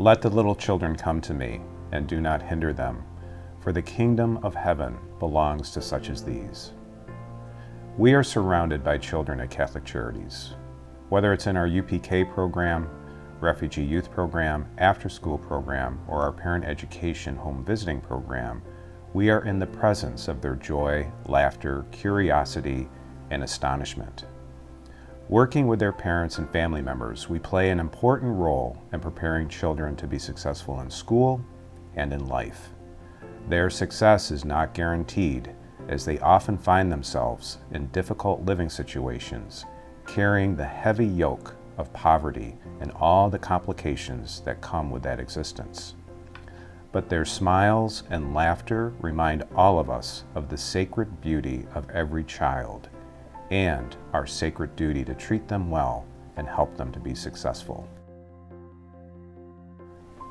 Let the little children come to me, and do not hinder them, for the kingdom of heaven belongs to such as these. We are surrounded by children at Catholic Charities. Whether it's in our UPK program, Refugee Youth Program, after-school program, or our Parent Education Home Visiting Program, we are in the presence of their joy, laughter, curiosity, and astonishment. Working with their parents and family members, we play an important role in preparing children to be successful in school and in life. Their success is not guaranteed, as they often find themselves in difficult living situations, carrying the heavy yoke of poverty and all the complications that come with that existence. But their smiles and laughter remind all of us of the sacred beauty of every child and our sacred duty to treat them well and help them to be successful.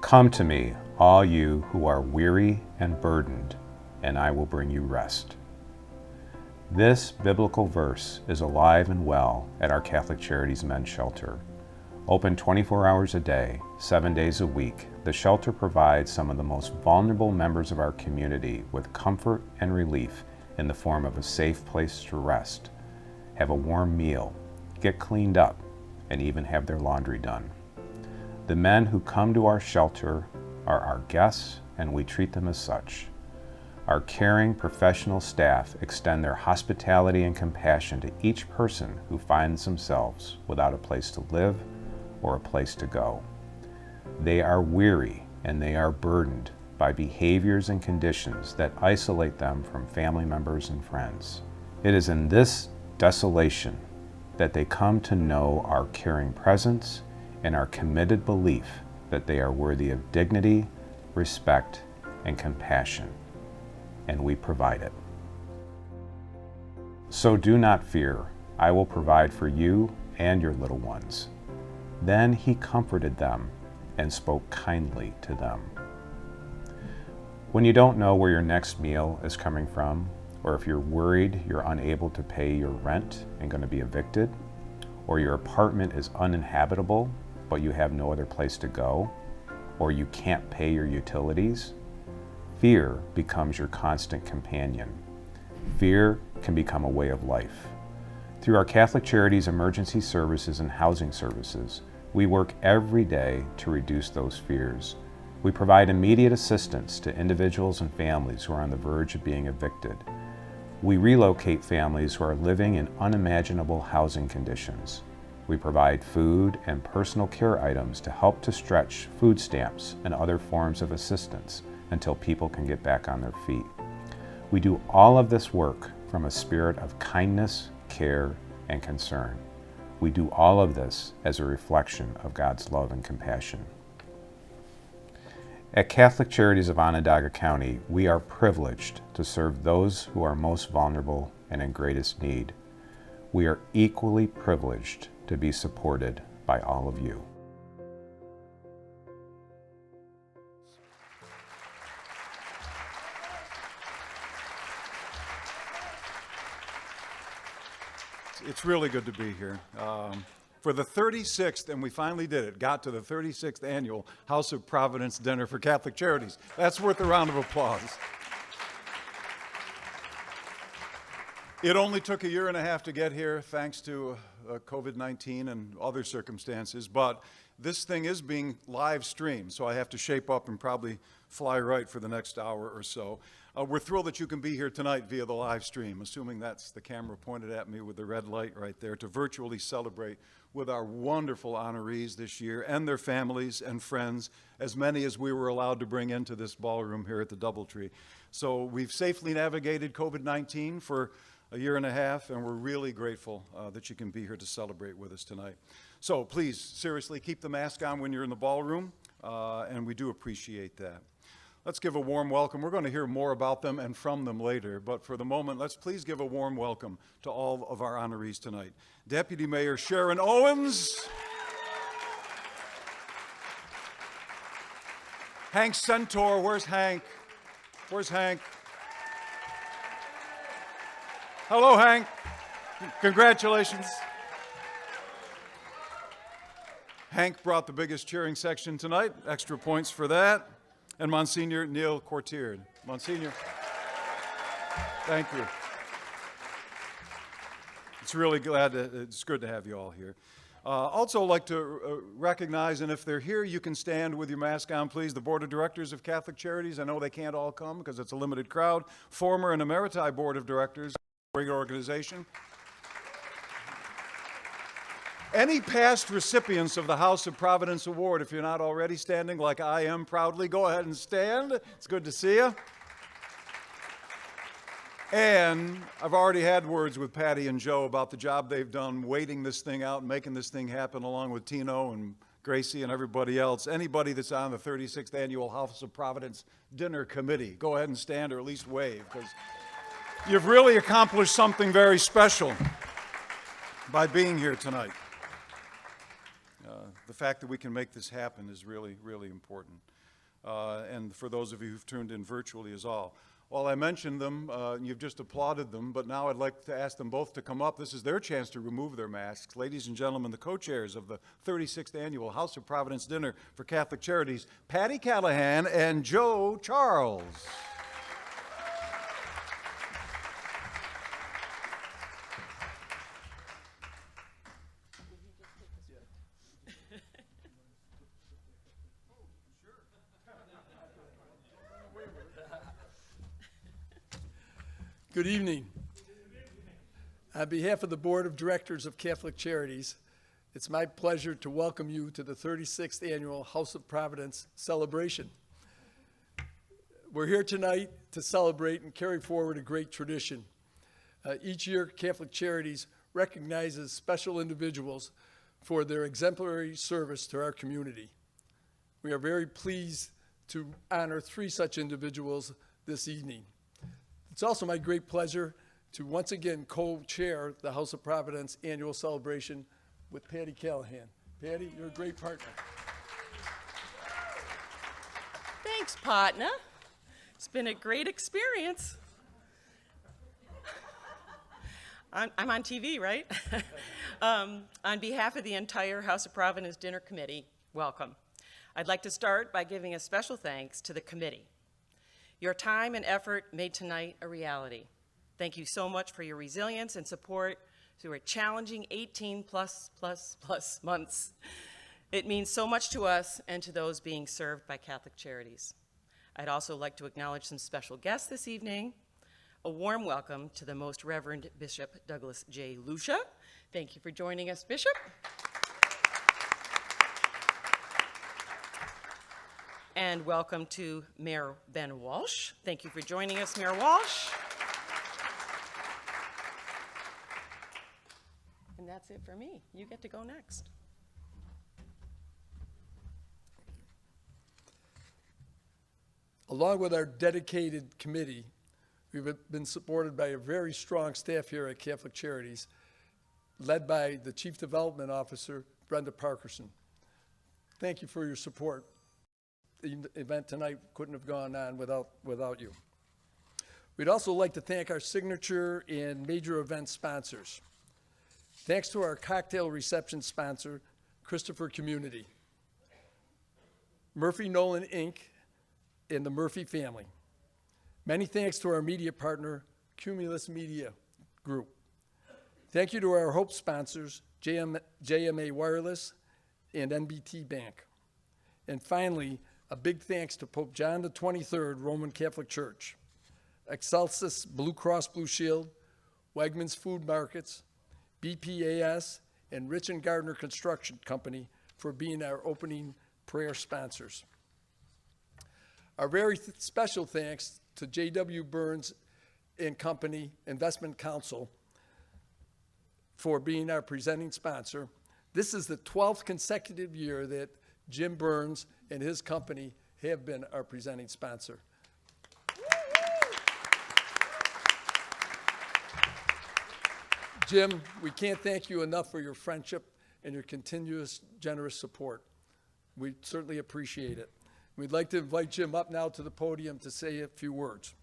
Come to me, all you who are weary and burdened, and I will bring you rest. This biblical verse is alive and well at our Catholic Charities Men's Shelter. Open 24 hours a day, 7 days a week, the shelter provides some of the most vulnerable members of our community with comfort and relief in the form of a safe place to rest, have a warm meal, get cleaned up, and even have their laundry done. The men who come to our shelter are our guests, and we treat them as such. Our caring professional staff extend their hospitality and compassion to each person who finds themselves without a place to live or a place to go. They are weary and they are burdened by behaviors and conditions that isolate them from family members and friends. It is in this desolation that they come to know our caring presence and our committed belief that they are worthy of dignity, respect, and compassion, and we provide it. So do not fear, I will provide for you and your little ones. Then he comforted them and spoke kindly to them. When you don't know where your next meal is coming from, or if you're worried you're unable to pay your rent and going to be evicted, or your apartment is uninhabitable but you have no other place to go, or you can't pay your utilities, fear becomes your constant companion. Fear can become a way of life. Through our Catholic Charities emergency services and housing services, we work every day to reduce those fears. We provide immediate assistance to individuals and families who are on the verge of being evicted. We relocate families who are living in unimaginable housing conditions. We provide food and personal care items to help to stretch food stamps and other forms of assistance until people can get back on their feet. We do all of this work from a spirit of kindness, care, and concern. We do all of this as a reflection of God's love and compassion. At Catholic Charities of Onondaga County, we are privileged to serve those who are most vulnerable and in greatest need. We are equally privileged to be supported by all of you. It's really good to be here. For the 36th, and we finally did it, got to the 36th annual House of Providence Dinner for Catholic Charities. That's worth a round of applause. It only took a year and a half to get here, thanks to COVID-19 and other circumstances, but this thing is being live streamed, so I have to shape up and probably fly right for the next hour or so. We're thrilled that you can be here tonight via the live stream, assuming that's the camera pointed at me with the red light right there, to virtually celebrate with our wonderful honorees this year and their families and friends, as many as we were allowed to bring into this ballroom here at the Doubletree. So we've safely navigated COVID-19 for a year and a half, and we're really grateful that you can be here to celebrate with us tonight. So please, seriously, keep the mask on when you're in the ballroom, and we do appreciate that. Let's give a warm welcome. We're going to hear more about them and from them later, but for the moment, let's please give a warm welcome to all of our honorees tonight. Deputy Mayor Sharon Owens, Hank Centore. Where's Hank? Where's Hank? Hello, Hank. Congratulations. Hank brought the biggest cheering section tonight. Extra points for that. And Monsignor Neal Quartier. Monsignor, thank you. It's good to have you all here. Also like to recognize, and if they're here, you can stand with your mask on, please, the Board of Directors of Catholic Charities. I know they can't all come because it's a limited crowd. Former and Emeriti Board of Directors, great organization. Any past recipients of the House of Providence Award, if you're not already standing like I am proudly, go ahead and stand. It's good to see you. And I've already had words with Patti and Joe about the job they've done waiting this thing out and making this thing happen, along with Tino and Gracie and everybody else. Anybody that's on the 36th Annual House of Providence Dinner Committee, go ahead and stand or at least wave, because you've really accomplished something very special by being here tonight. The fact that we can make this happen is really, really important. And for those of you who've tuned in virtually is all. While I mentioned them, you've just applauded them, but now I'd like to ask them both to come up. This is their chance to remove their masks. Ladies and gentlemen, the co-chairs of the 36th Annual House of Providence Dinner for Catholic Charities, Patti Callahan and Joe Charles. Good evening. On behalf of the Board of Directors of Catholic Charities, it's my pleasure to welcome you to the 36th Annual House of Providence celebration. We're here tonight to celebrate and carry forward a great tradition. Each year, Catholic Charities recognizes special individuals for their exemplary service to our community. We are very pleased to honor 3 such individuals this evening. It's also my great pleasure to once again co-chair the House of Providence annual celebration with Patti Callahan. Patti, you're a great partner. Thanks, partner. It's been a great experience. I'm on TV, right? On behalf of the entire House of Providence Dinner Committee, welcome. I'd like to start by giving a special thanks to the committee. Your time and effort made tonight a reality. Thank you so much for your resilience and support through a challenging 18 plus months. It means so much to us and to those being served by Catholic Charities. I'd also like to acknowledge some special guests this evening. A warm welcome to the Most Reverend Bishop Douglas J. Lucia. Thank you for joining us, Bishop. And welcome to Mayor Ben Walsh. Thank you for joining us, Mayor Walsh. And that's it for me. You get to go next. Along with our dedicated committee, we've been supported by a very strong staff here at Catholic Charities, led by the Chief Development Officer, Brenda Parkerson. Thank you for your support. The event tonight couldn't have gone on without you. We'd also like to thank our signature and major event sponsors. Thanks to our cocktail reception sponsor, Christopher Community, Murphy Nolan Inc., and the Murphy family. Many thanks to our media partner, Cumulus Media Group. Thank you to our Hope sponsors, JMA Wireless and NBT Bank. And finally, a big thanks to Pope John the 23rd Roman Catholic Church, Excelsis Blue Cross Blue Shield, Wegmans Food Markets, BPAS, and Rich and Gardner Construction Company for being our opening prayer sponsors. Our very special thanks to J.W. Burns and Company Investment Council for being our presenting sponsor. This is the 12th consecutive year that Jim Burns and his company have been our presenting sponsor. Jim, we can't thank you enough for your friendship and your continuous generous support. We certainly appreciate it. We'd like to invite Jim up now to the podium to say a few words.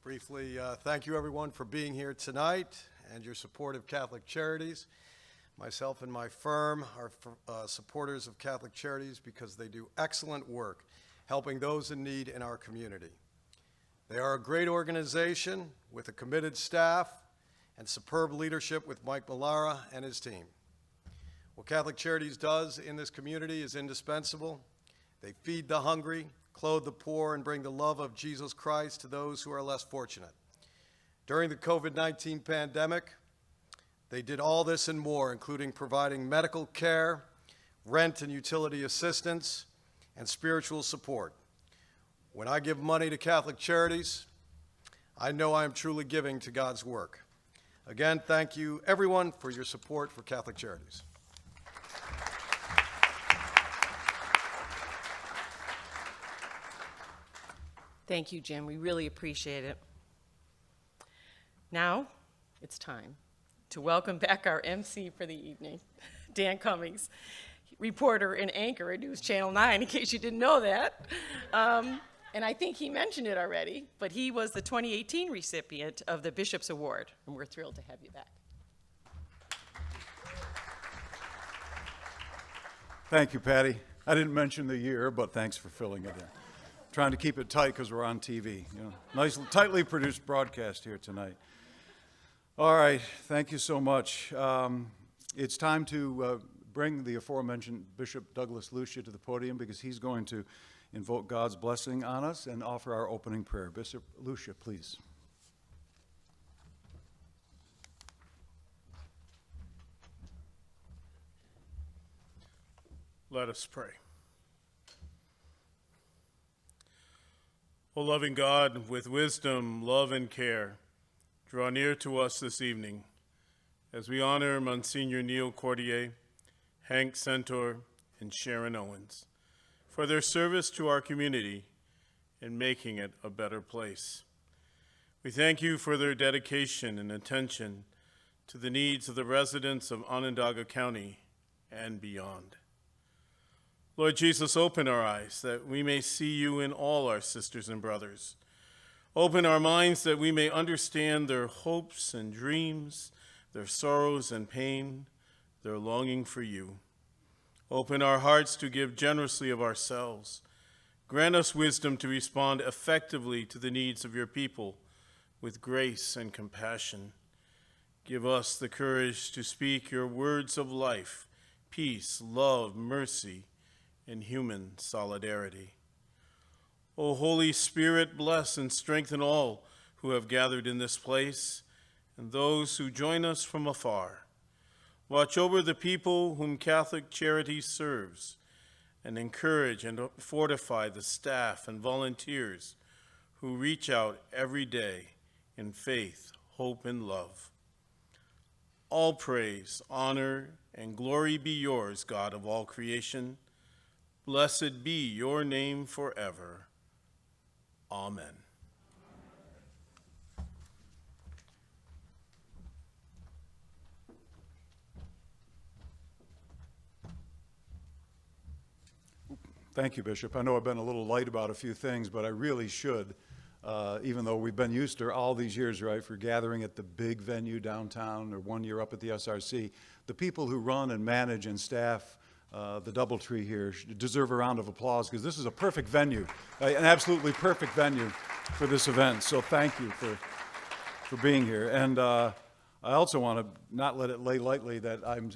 Briefly, thank you everyone for being here tonight and your support of Catholic Charities. Myself and my firm are supporters of Catholic Charities because they do excellent work helping those in need in our community. They are a great organization with a committed staff and superb leadership with Mike Melara and his team. What Catholic Charities does in this community is indispensable. They feed the hungry, clothe the poor, and bring the love of Jesus Christ to those who are less fortunate. During the COVID-19 pandemic, they did all this and more, including providing medical care, rent and utility assistance, and spiritual support. When I give money to Catholic Charities, I know I am truly giving to God's work. Again, thank you, everyone, for your support for Catholic Charities. Thank you, Jim. We really appreciate it. Now, it's time to welcome back our MC for the evening, Dan Cummings, reporter and anchor at News Channel 9, in case you didn't know that. And I think he mentioned it already, but he was the 2018 recipient of the Bishop's Award, and we're thrilled to have you back. Thank you, Patti. I didn't mention the year, but thanks for filling it in. Trying to keep it tight because we're on TV. You know, nice, tightly produced broadcast here tonight. All right, thank you so much. It's time to bring the aforementioned Bishop Douglas Lucia to the podium because he's going to invoke God's blessing on us and offer our opening prayer. Bishop Lucia, please. Let us pray. O loving God, with wisdom, love, and care, draw near to us this evening as we honor Monsignor Neal Quartier, Hank Centore, and Sharon Owens for their service to our community in making it a better place. We thank you for their dedication and attention to the needs of the residents of Onondaga County and beyond. Lord Jesus, open our eyes that we may see you in all our sisters and brothers. Open our minds that we may understand their hopes and dreams, their sorrows and pain, their longing for you. Open our hearts to give generously of ourselves. Grant us wisdom to respond effectively to the needs of your people with grace and compassion. Give us the courage to speak your words of life, peace, love, mercy, and human solidarity. O Holy Spirit, bless and strengthen all who have gathered in this place and those who join us from afar. Watch over the people whom Catholic Charities serves and encourage and fortify the staff and volunteers who reach out every day in faith, hope, and love. All praise, honor, and glory be yours, God of all creation. Blessed be your name forever. Amen. Thank you, Bishop. I know I've been a little light about a few things, but I really should, even though we've been used to all these years, right, for gathering at the big venue downtown or 1 year up at the SRC. The people who run and manage and staff the DoubleTree here deserve a round of applause, because this is a perfect venue, an absolutely perfect venue for this event. So thank you for being here. And I also want to not let it lay lightly that I'm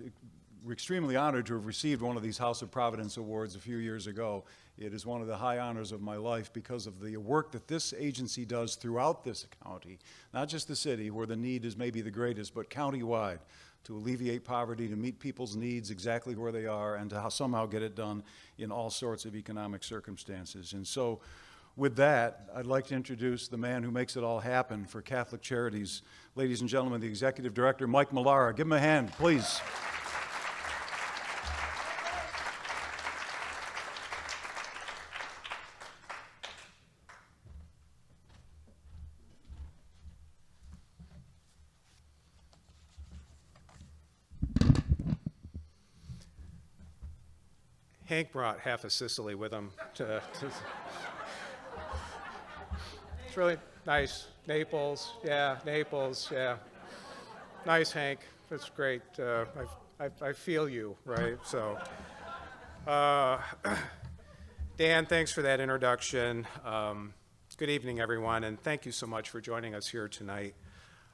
extremely honored to have received one of these House of Providence awards a few years ago. It is one of the high honors of my life because of the work that this agency does throughout this county, not just the city where the need is maybe the greatest, but countywide, to alleviate poverty, to meet people's needs exactly where they are, and to somehow get it done in all sorts of economic circumstances. And so with that, I'd like to introduce the man who makes it all happen for Catholic Charities. Ladies and gentlemen, the Executive Director, Mike Melara. Give him a hand, please. Hank brought half of Sicily with him. It's really nice. Naples, yeah, Naples, yeah. Nice, Hank. That's great. I feel you, right? So, Dan, thanks for that introduction. Good evening, everyone, and thank you so much for joining us here tonight.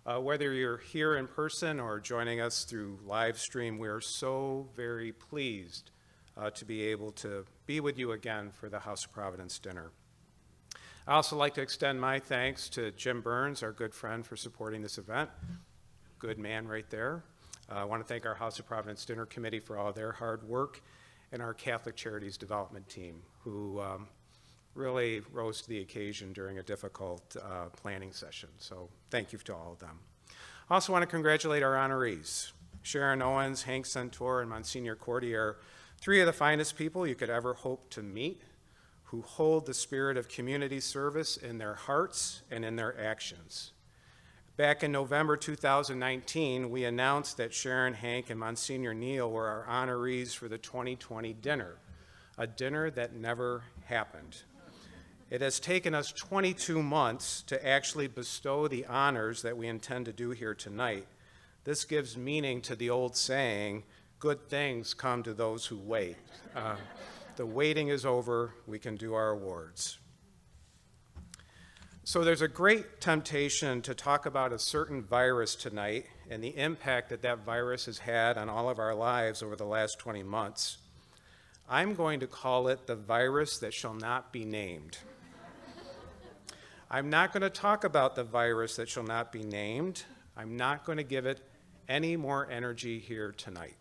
Whether you're here in person or joining us through live stream, we are so very pleased to be able to be with you again for the House of Providence dinner. I also like to extend my thanks to Jim Burns, our good friend, for supporting this event. Good man right there. I want to thank our House of Providence Dinner Committee for all their hard work, and our Catholic Charities Development Team, who really rose to the occasion during a difficult planning session. So thank you to all of them. I also want to congratulate our honorees, Sharon, Owens, Hank Centore, and Monsignor Quartier, three of the finest people you could ever hope to meet, who hold the spirit of community service in their hearts and in their actions. Back in November 2019, we announced that Sharon, Hank, and Monsignor Neal were our honorees for the 2020 dinner, a dinner that never happened. It has taken us 22 months to actually bestow the honors that we intend to do here tonight. This gives meaning to the old saying, good things come to those who wait. The waiting is over. We can do our awards. So there's a great temptation to talk about a certain virus tonight and the impact that that virus has had on all of our lives over the last 20 months. I'm going to call it the virus that shall not be named. I'm not going to talk about the virus that shall not be named. I'm not going to give it any more energy here tonight.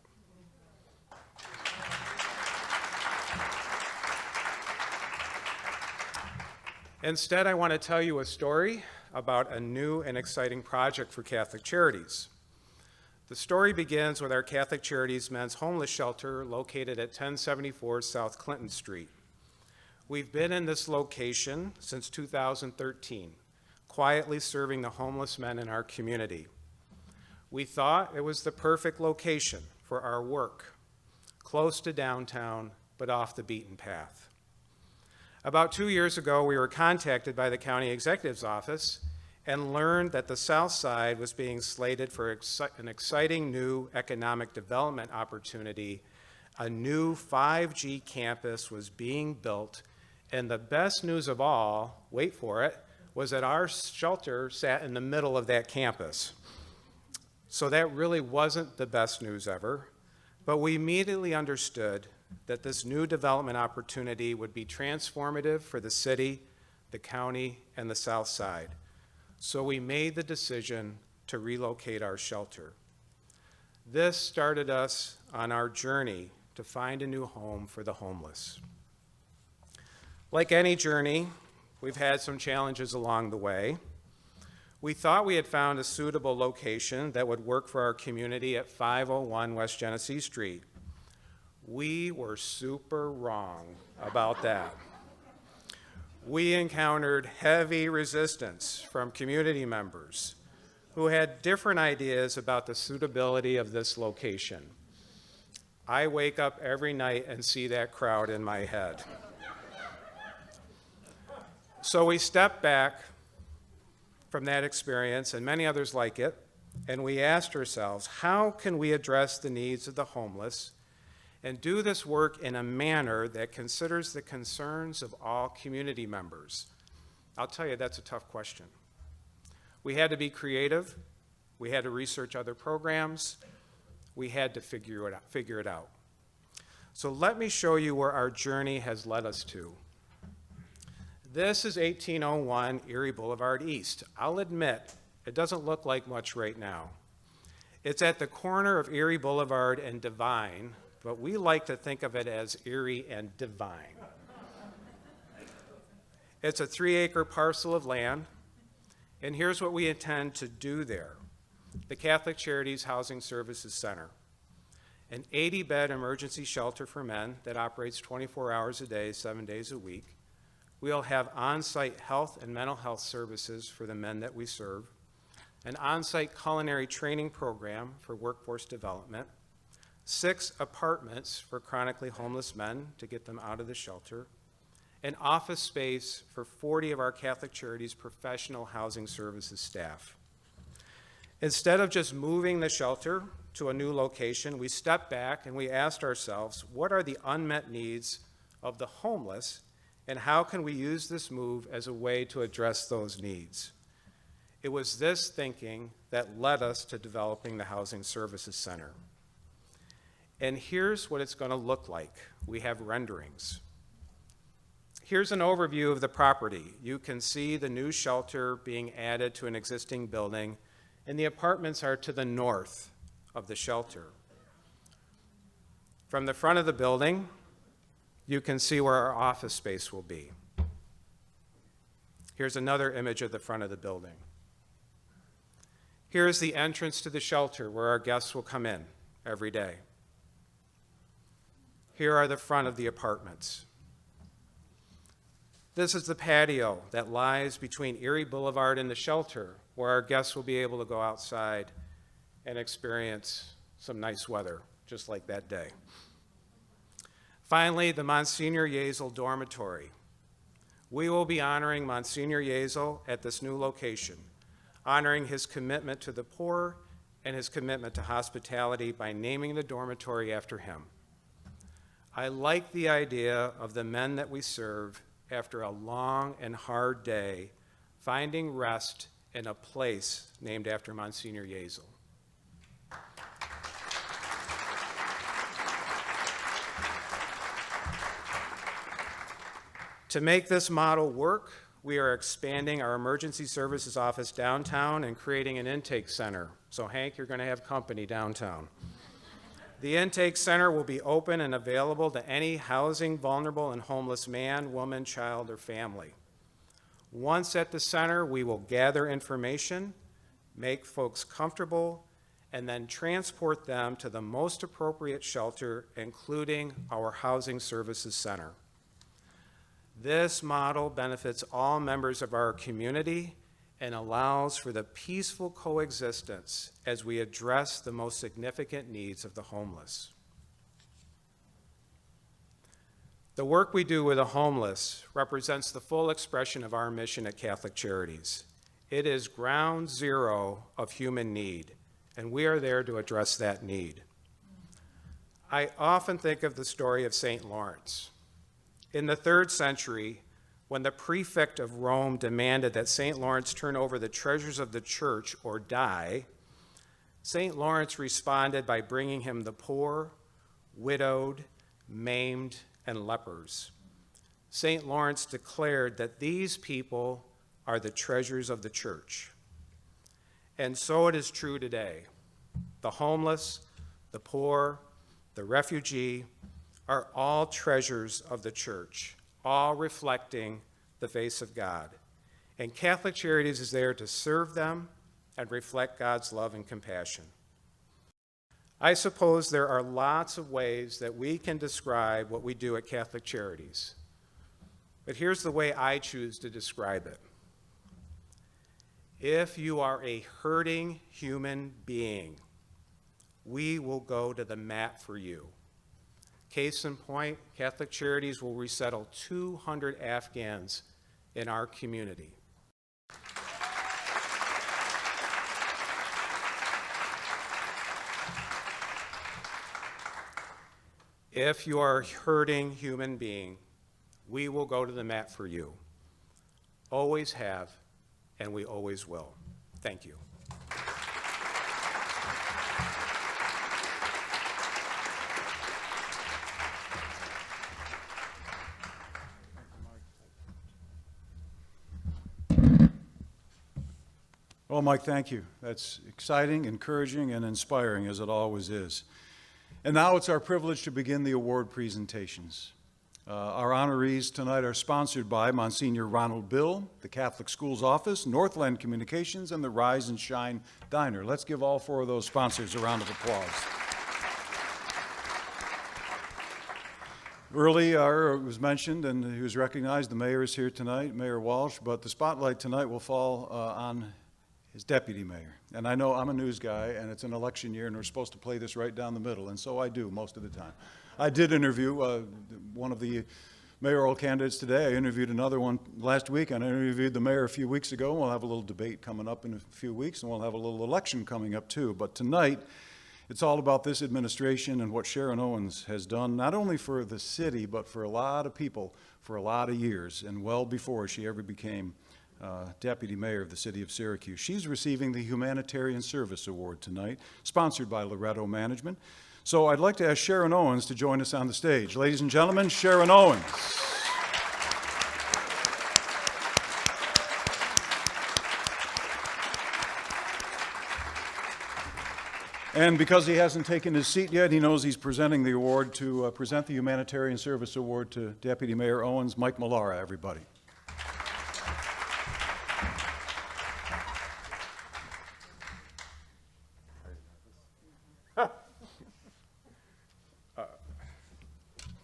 Instead, I want to tell you a story about a new and exciting project for Catholic Charities. The story begins with our Catholic Charities Men's Homeless Shelter located at 1074 South Clinton Street. We've been in this location since 2013, quietly serving the homeless men in our community. We thought it was the perfect location for our work, close to downtown, but off the beaten path. About 2 years ago, we were contacted by the county executive's office and learned that the South Side was being slated for an exciting new economic development opportunity. A new 5G campus was being built, and the best news of all, wait for it, was that our shelter sat in the middle of that campus. So that really wasn't the best news ever, but we immediately understood that this new development opportunity would be transformative for the city, the county, and the South Side. So we made the decision to relocate our shelter. This started us on our journey to find a new home for the homeless. Like any journey, we've had some challenges along the way. We thought we had found a suitable location that would work for our community at 501 West Genesee Street. We were super wrong about that. We encountered heavy resistance from community members who had different ideas about the suitability of this location. I wake up every night and see that crowd in my head. So we stepped back from that experience and many others like it, and we asked ourselves, how can we address the needs of the homeless and do this work in a manner that considers the concerns of all community members? I'll tell you, that's a tough question. We had to be creative. We had to research other programs. We had to figure it out. So let me show you where our journey has led us to. This is 1801 Erie Boulevard East. I'll admit, it doesn't look like much right now. It's at the corner of Erie Boulevard and Divine, but we like to think of it as Erie and Divine. It's a 3-acre parcel of land, and here's what we intend to do there. The Catholic Charities Housing Services Center, an 80-bed emergency shelter for men that operates 24 hours a day, 7 days a week. We'll have on-site health and mental health services for the men that we serve, an on-site culinary training program for workforce development, 6 apartments for chronically homeless men to get them out of the shelter, an office space for 40 of our Catholic Charities professional housing services staff. Instead of just moving the shelter to a new location, we stepped back and we asked ourselves, what are the unmet needs of the homeless, and how can we use this move as a way to address those needs? It was this thinking that led us to developing the Housing Services Center. And here's what it's going to look like. We have renderings. Here's an overview of the property. You can see the new shelter being added to an existing building, and the apartments are to the north of the shelter. From the front of the building, you can see where our office space will be. Here's another image of the front of the building. Here's the entrance to the shelter where our guests will come in every day. Here are the front of the apartments. This is the patio that lies between Erie Boulevard and the shelter, where our guests will be able to go outside and experience some nice weather, just like that day. Finally, the Monsignor Yezel dormitory. We will be honoring Monsignor Yezel at this new location, honoring his commitment to the poor and his commitment to hospitality by naming the dormitory after him. I like the idea of the men that we serve after a long and hard day, finding rest in a place named after Monsignor Yezel. To make this model work, we are expanding our emergency services office downtown and creating an intake center. So Hank, you're going to have company downtown. The intake center will be open and available to any housing vulnerable and homeless man, woman, child, or family. Once at the center, we will gather information, make folks comfortable, and then transport them to the most appropriate shelter, including our Housing Services Center. This model benefits all members of our community and allows for the peaceful coexistence as we address the most significant needs of the homeless. The work we do with the homeless represents the full expression of our mission at Catholic Charities. It is ground zero of human need, and we are there to address that need. I often think of the story of St. Lawrence. In the 3rd century, when the prefect of Rome demanded that St. Lawrence turn over the treasures of the church or die, St. Lawrence responded by bringing him the poor, widowed, maimed, and lepers. St. Lawrence declared that these people are the treasures of the church. And so it is true today. The homeless, the poor, the refugee are all treasures of the church, all reflecting the face of God. And Catholic Charities is there to serve them and reflect God's love and compassion. I suppose there are lots of ways that we can describe what we do at Catholic Charities. But here's the way I choose to describe it. If you are a hurting human being, we will go to the mat for you. Case in point, Catholic Charities will resettle 200 Afghans in our community. If you are a hurting human being, we will go to the mat for you. Always have, and we always will. Thank you. Well, Mike, thank you. That's exciting, encouraging, and inspiring, as it always is. And now it's our privilege to begin the award presentations. Our honorees tonight are sponsored by Monsignor Ronald Bill, the Catholic Schools Office, Northland Communications, and the Rise and Shine Diner. Let's give all four of those sponsors a round of applause. Earlier, it was mentioned, and he was recognized, the mayor is here tonight, Mayor Walsh, but the spotlight tonight will fall on his deputy mayor. And I know I'm a news guy, and it's an election year, and we're supposed to play this right down the middle, and so I do most of the time. I did interview one of the mayoral candidates today. I interviewed another one last week, and I interviewed the mayor a few weeks ago. We'll have a little debate coming up in a few weeks, and we'll have a little election coming up too. But tonight, it's all about this administration and what Sharon Owens has done, not only for the city, but for a lot of people for a lot of years, and well before she ever became Deputy Mayor of the City of Syracuse. She's receiving the Humanitarian Service Award tonight, sponsored by Loretto Management. So I'd like to ask Sharon Owens to join us on the stage. Ladies and gentlemen, Sharon Owens. And because he hasn't taken his seat yet, he knows he's presenting the award to present the Humanitarian Service Award to Deputy Mayor Owens, Mike Melara, everybody.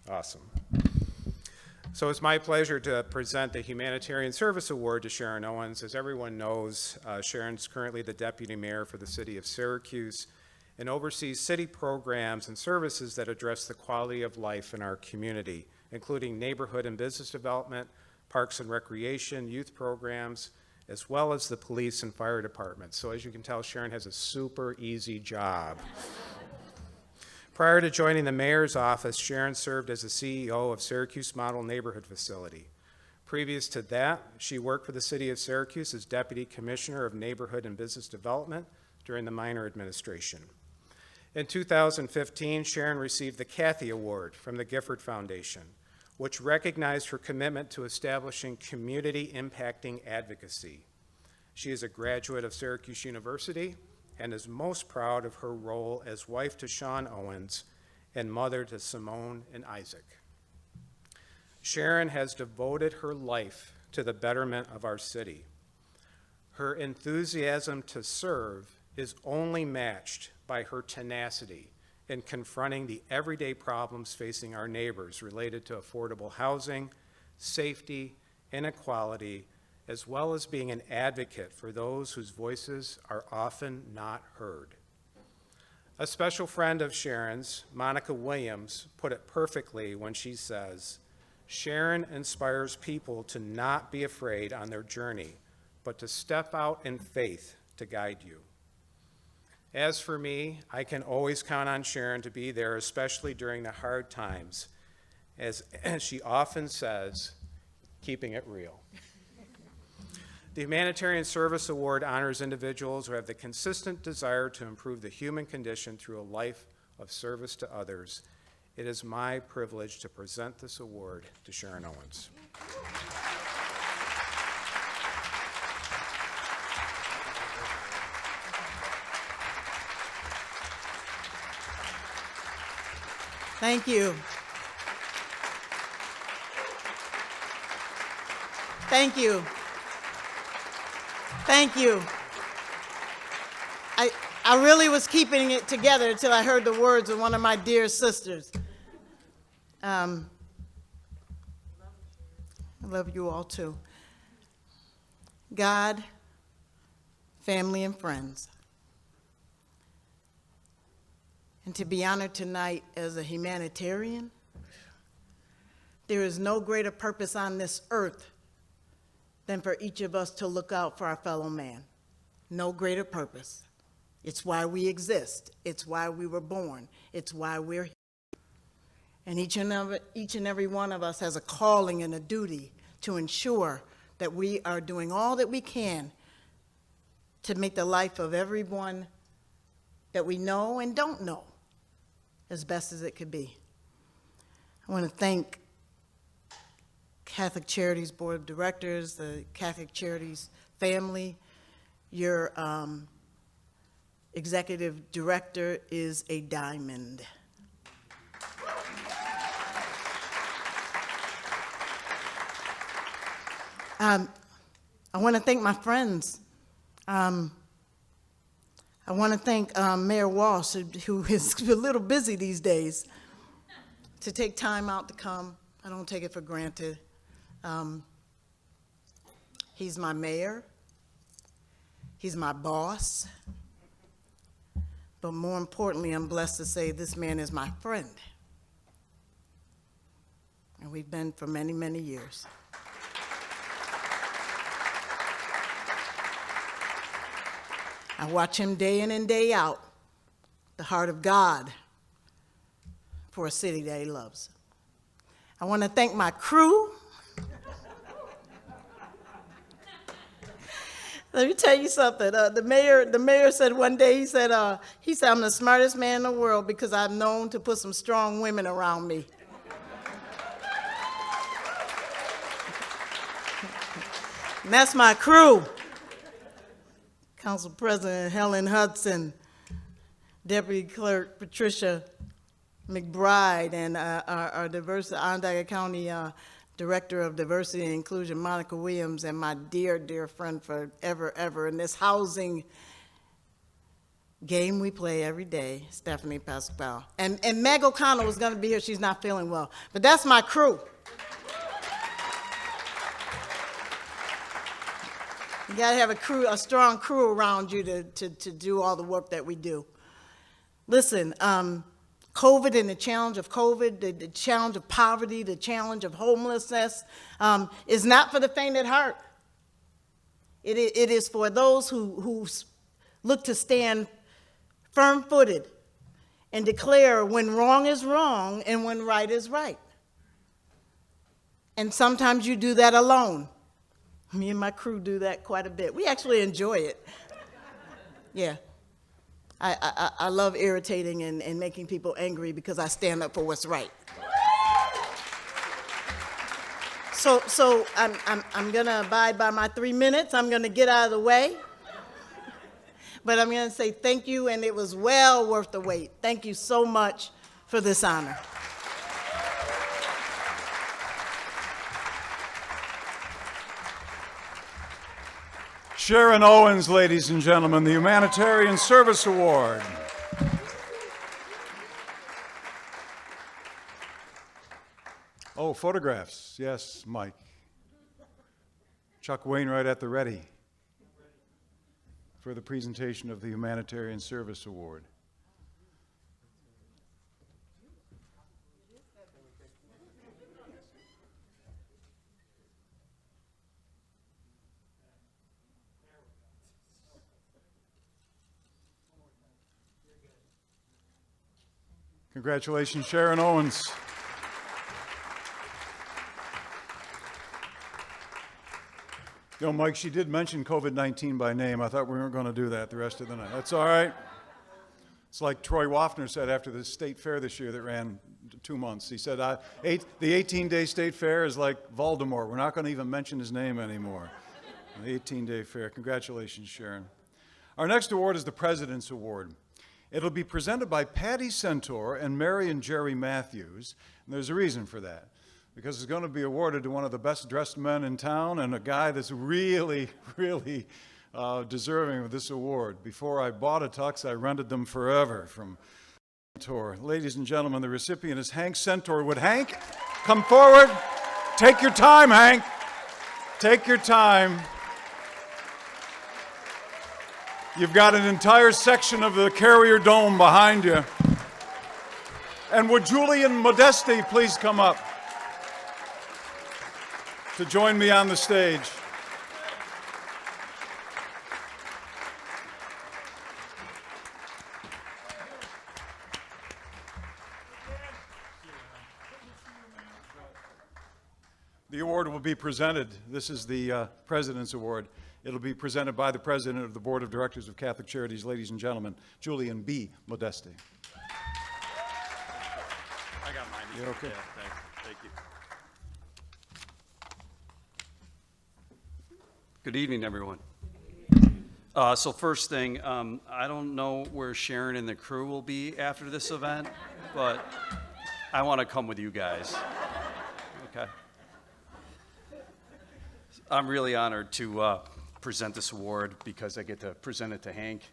Awesome. So it's my pleasure to present the Humanitarian Service Award to Sharon Owens. As everyone knows, Sharon's currently the Deputy Mayor for the City of Syracuse and oversees city programs and services that address the quality of life in our community, including neighborhood and business development, parks and recreation, youth programs, as well as the police and fire departments. So as you can tell, Sharon has a super easy job. Prior to joining the mayor's office, Sharon served as the CEO of Syracuse Model Neighborhood Facility. Previous to that, she worked for the City of Syracuse as Deputy Commissioner of Neighborhood and Business Development during the Minor administration. In 2015, Sharon received the Cathy Award from the Gifford Foundation, which recognized her commitment to establishing community-impacting advocacy. She is a graduate of Syracuse University and is most proud of her role as wife to Sean Owens and mother to Simone and Isaac. Sharon has devoted her life to the betterment of our city. Her enthusiasm to serve is only matched by her tenacity in confronting the everyday problems facing our neighbors related to affordable housing, safety, inequality, as well as being an advocate for those whose voices are often not heard. A special friend of Sharon's, Monica Williams, put it perfectly when she says, "Sharon inspires people to not be afraid on their journey, but to step out in faith to guide you." As for me, I can always count on Sharon to be there, especially during the hard times, as she often says, keeping it real. The Humanitarian Service Award honors individuals who have the consistent desire to improve the human condition through a life of service to others. It is my privilege to present this award to Sharon Owens. Thank you. Thank you. Thank you. I really was keeping it together until I heard the words of one of my dear sisters. I love you all too. God, family, and friends. And to be honored tonight as a humanitarian, there is no greater purpose on this earth than for each of us to look out for our fellow man. No greater purpose. It's why we exist. It's why we were born. It's why we're here. And each and every one of us has a calling and a duty to ensure that we are doing all that we can to make the life of everyone that we know and don't know as best as it could be. I want to thank Catholic Charities Board of Directors, the Catholic Charities family. Your executive director is a diamond. I want to thank my friends. I want to thank Mayor Walsh, who is a little busy these days, to take time out to come. I don't take it for granted. He's my mayor. He's my boss. But more importantly, I'm blessed to say this man is my friend. And we've been for many, many years. I watch him day in and day out, the heart of God for a city that he loves. I want to thank my crew. Let me tell you something. The mayor said one day, he said, I'm the smartest man in the world because I'm known to put some strong women around me. And that's my crew. Council President Helen Hudson, Deputy Clerk Patricia McBride, and our Onondaga County Director of Diversity and Inclusion, Monica Williams, and my dear, dear friend forever in this housing game we play every day, Stephanie Pascal. And Meg O'Connell was gonna be here, she's not feeling well. But that's my crew. You gotta have a strong crew around you to do all the work that we do. Listen, COVID and the challenge of COVID, the challenge of poverty, the challenge of homelessness is not for the faint at heart. It is for those who look to stand firm-footed and declare when wrong is wrong and when right is right. And sometimes you do that alone. Me and my crew do that quite a bit. We actually enjoy it. Yeah. I love irritating and making people angry because I stand up for what's right. So I'm gonna abide by my 3 minutes. I'm gonna get out of the way. But I'm gonna say thank you, and it was well worth the wait. Thank you so much for this honor. Sharon Owens, ladies and gentlemen, the Humanitarian Service Award. Oh, photographs. Yes, Mike. Chuck Wainwright at the ready for the presentation of the Humanitarian Service Award. Congratulations, Sharon Owens. You know, Mike, she did mention COVID-19 by name. I thought we weren't going to do that the rest of the night. That's all right. It's like Troy Waffner said after the state fair this year that ran 2 months. He said, the 18-day state fair is like Voldemort. We're not going to even mention his name anymore. The 18-day fair. Congratulations, Sharon. Our next award is the President's Award. It'll be presented by Patti Centore and Mary and Jerry Matthews, and there's a reason for that, because it's going to be awarded to one of the best dressed men in town and a guy that's really, really deserving of this award. Before I bought a tux, I rented them forever from Centore. Ladies and gentlemen, the recipient is Hank Centore. Would Hank come forward? Take your time, Hank. Take your time. You've got an entire section of the Carrier Dome behind you. And would Julian Modesti please come up to join me on the stage? The award will be presented. This is the President's Award. It'll be presented by the President of the Board of Directors of Catholic Charities, ladies and gentlemen, Julian B. Modesti. I got mine. You okay? Yeah, thanks. Thank you. Good evening, everyone. So first thing, I don't know where Sharon and the crew will be after this event, but I want to come with you guys. Okay. I'm really honored to present this award because I get to present it to Hank.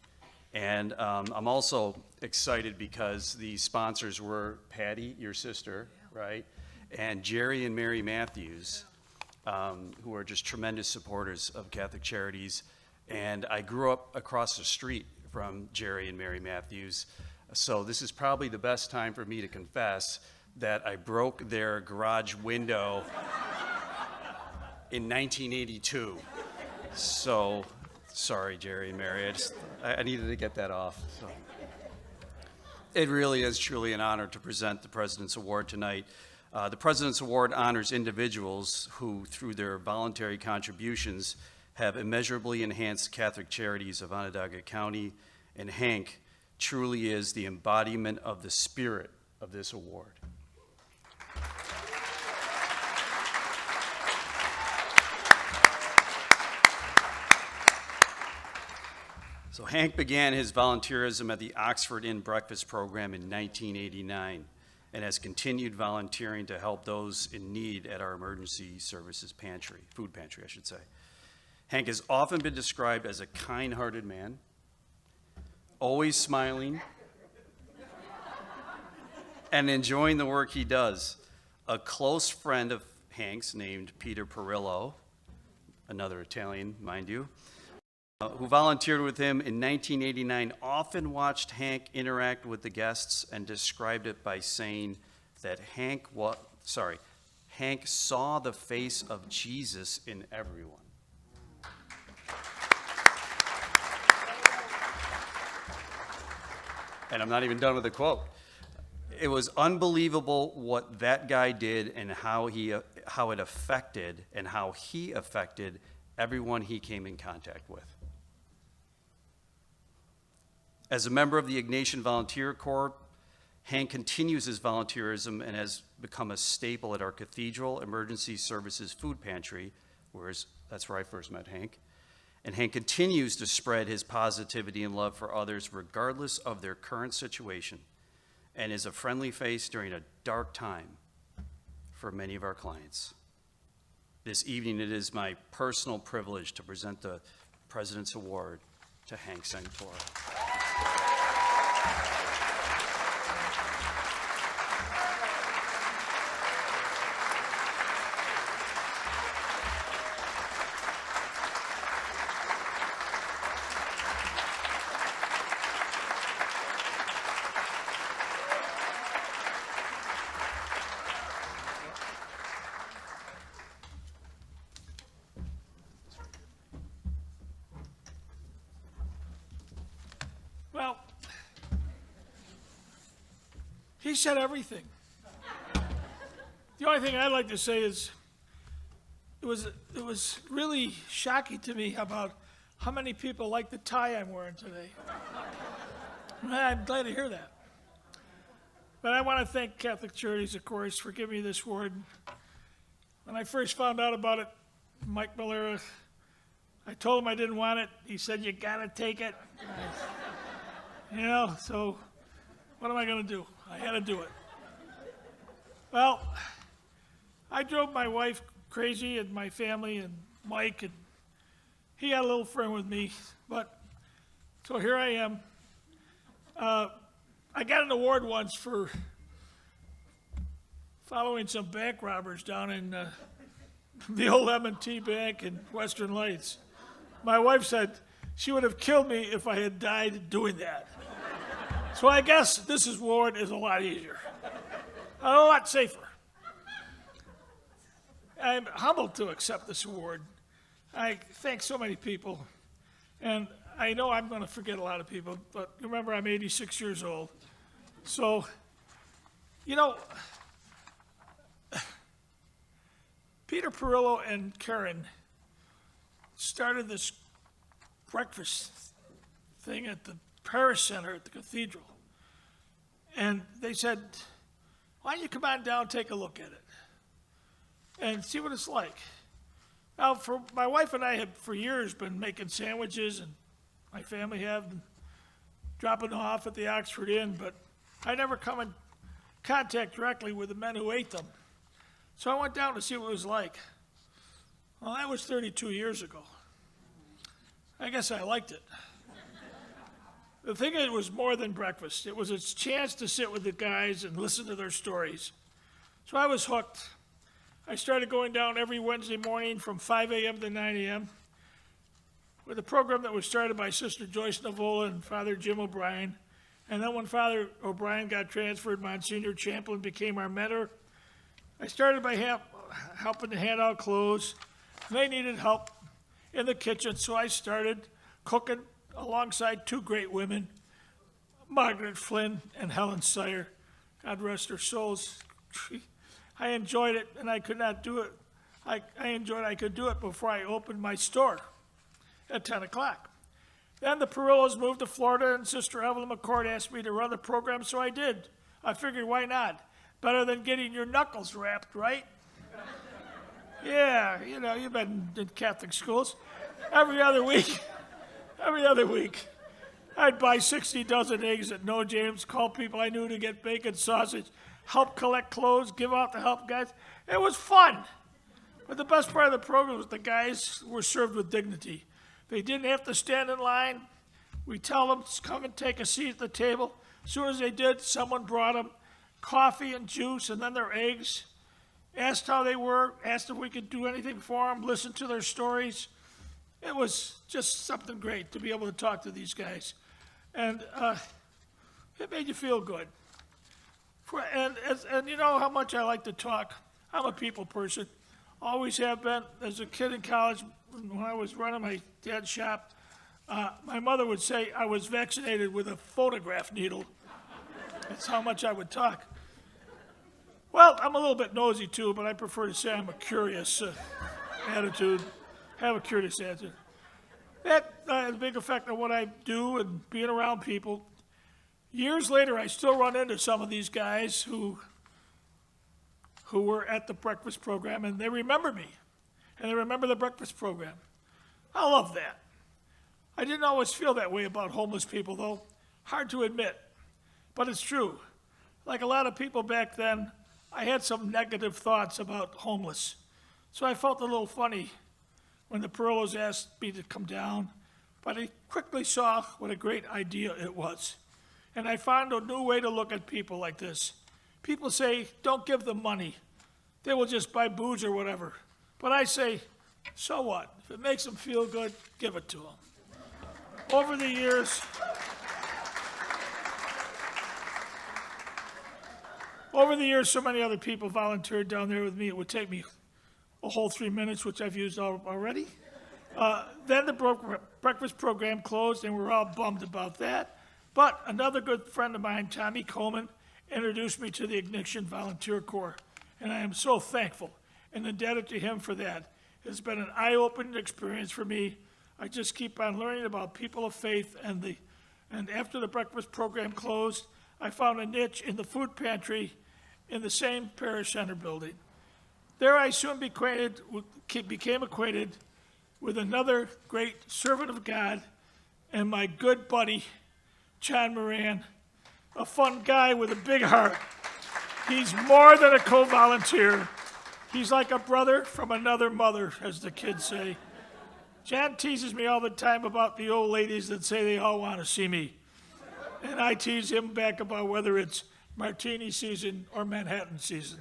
And I'm also excited because the sponsors were Patti, your sister, right? And Jerry and Mary Matthews, who are just tremendous supporters of Catholic Charities. And I grew up across the street from Jerry and Mary Matthews. So this is probably the best time for me to confess that I broke their garage window in 1982. So, sorry, Jerry and Mary, I needed to get that off. So. It really is truly an honor to present the President's Award tonight. The President's Award honors individuals who, through their voluntary contributions, have immeasurably enhanced Catholic Charities of Onondaga County, and Hank truly is the embodiment of the spirit of this award. So Hank began his volunteerism at the Oxford Inn Breakfast Program in 1989 and has continued volunteering to help those in need at our emergency services pantry, food pantry, I should say. Hank has often been described as a kind-hearted man, always smiling, and enjoying the work he does. A close friend of Hank's named Peter Perillo, another Italian, mind you, who volunteered with him in 1989, often watched Hank interact with the guests and described it by saying that Hank saw the face of Jesus in everyone. And I'm not even done with the quote. It was unbelievable what that guy did and how he affected everyone he came in contact with. As a member of the Ignatian Volunteer Corps, Hank continues his volunteerism and has become a staple at our Cathedral Emergency Services Food Pantry, that's where I first met Hank. And Hank continues to spread his positivity and love for others regardless of their current situation, and is a friendly face during a dark time for many of our clients. This evening, it is my personal privilege to present the President's Award to Hank Centore. Well, he said everything. The only thing I'd like to say is it was really shocking to me about how many people like the tie I'm wearing today. I'm glad to hear that. But I want to thank Catholic Charities, of course, for giving me this award. When I first found out about it, Mike Melara, I told him I didn't want it. He said, "You gotta take it." So what am I going to do? I had to do it. Well, I drove my wife crazy and my family and Mike, and he got a little firm with me, so here I am. I got an award once for following some bank robbers down in the old M&T Bank in Western Lights. My wife said she would have killed me if I had died doing that. So I guess this award is a lot easier, a lot safer. I'm humbled to accept this award. I thank so many people, and I know I'm going to forget a lot of people, but remember, I'm 86 years old. So, Peter Perillo and Karen started this breakfast thing at the parish center at the cathedral. And they said, why don't you come on down and take a look at it and see what it's like. Now, my wife and I have for years been making sandwiches, and my family have, and dropping them off at the Oxford Inn, but I never come in contact directly with the men who ate them. So I went down to see what it was like. Well, that was 32 years ago. I guess I liked it. The thing is, it was more than breakfast. It was a chance to sit with the guys and listen to their stories. So I was hooked. I started going down every Wednesday morning from 5 a.m. to 9 a.m. with a program that was started by Sister Joyce Navola and Father Jim O'Brien. And then when Father O'Brien got transferred, Monsignor Champlin became our mentor. I started by helping to hand out clothes. They needed help in the kitchen, so I started cooking alongside two great women, Margaret Flynn and Helen Sire. God rest their souls. I enjoyed it, and I could not do it. I could do it before I opened my store at 10 o'clock. Then the Perillos moved to Florida, and Sister Evelyn McCord asked me to run the program, so I did. I figured, why not? Better than getting your knuckles rapped, right? Yeah, you know, you've been in Catholic schools. Every other week, I'd buy 60 dozen eggs at No James, call people I knew to get bacon, sausage, help collect clothes, give out to help guys. It was fun. But the best part of the program was the guys were served with dignity. They didn't have to stand in line. We tell them, come and take a seat at the table. As soon as they did, someone brought them coffee and juice and then their eggs. Asked how they were, asked if we could do anything for them, listened to their stories. It was just something great to be able to talk to these guys. And it made you feel good. And you know how much I like to talk. I'm a people person. Always have been. As a kid in college, when I was running my dad's shop, my mother would say I was vaccinated with a photograph needle. That's how much I would talk. Well, I'm a little bit nosy too, but I prefer to say I'm a curious attitude. Have a curious attitude. That has a big effect on what I do and being around people. Years later, I still run into some of these guys who were at the breakfast program, and they remember me, and they remember the breakfast program. I love that. I didn't always feel that way about homeless people, though. Hard to admit, but it's true. Like a lot of people back then, I had some negative thoughts about homeless. So I felt a little funny when the Perillos asked me to come down, but I quickly saw what a great idea it was. And I found a new way to look at people like this. People say, don't give them money. They will just buy booze or whatever. But I say, so what? If it makes them feel good, give it to them. Over the years, so many other people volunteered down there with me, it would take me a whole 3 minutes, which I've used already. Then the breakfast program closed, and we were all bummed about that. But another good friend of mine, Tommy Coleman, introduced me to the Ignition Volunteer Corps, and I am so thankful and indebted to him for that. It's been an eye-opening experience for me. I just keep on learning about people of faith, and after the breakfast program closed, I found a niche in the food pantry in the same parish center building. There I soon became acquainted with another great servant of God and my good buddy, John Moran, a fun guy with a big heart. He's more than a co-volunteer. He's like a brother from another mother, as the kids say. John teases me all the time about the old ladies that say they all want to see me. And I tease him back about whether it's martini season or Manhattan season.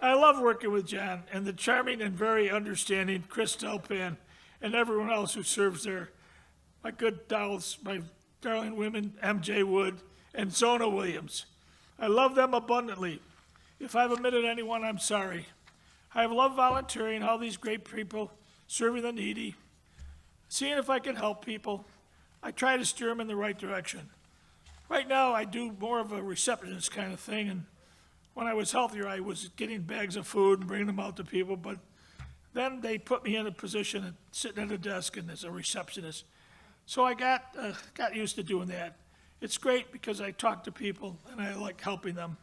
I love working with John and the charming and very understanding Chris Delpan and everyone else who serves there. My good dolls, my darling women, MJ Wood and Zona Williams. I love them abundantly. If I've omitted anyone, I'm sorry. I have loved volunteering, all these great people, serving the needy, seeing if I can help people. I try to steer them in the right direction. Right now, I do more of a receptionist kind of thing, and when I was healthier, I was getting bags of food and bringing them out to people, but then they put me in a position of sitting at a desk and as a receptionist. So I got used to doing that. It's great because I talk to people and I like helping them.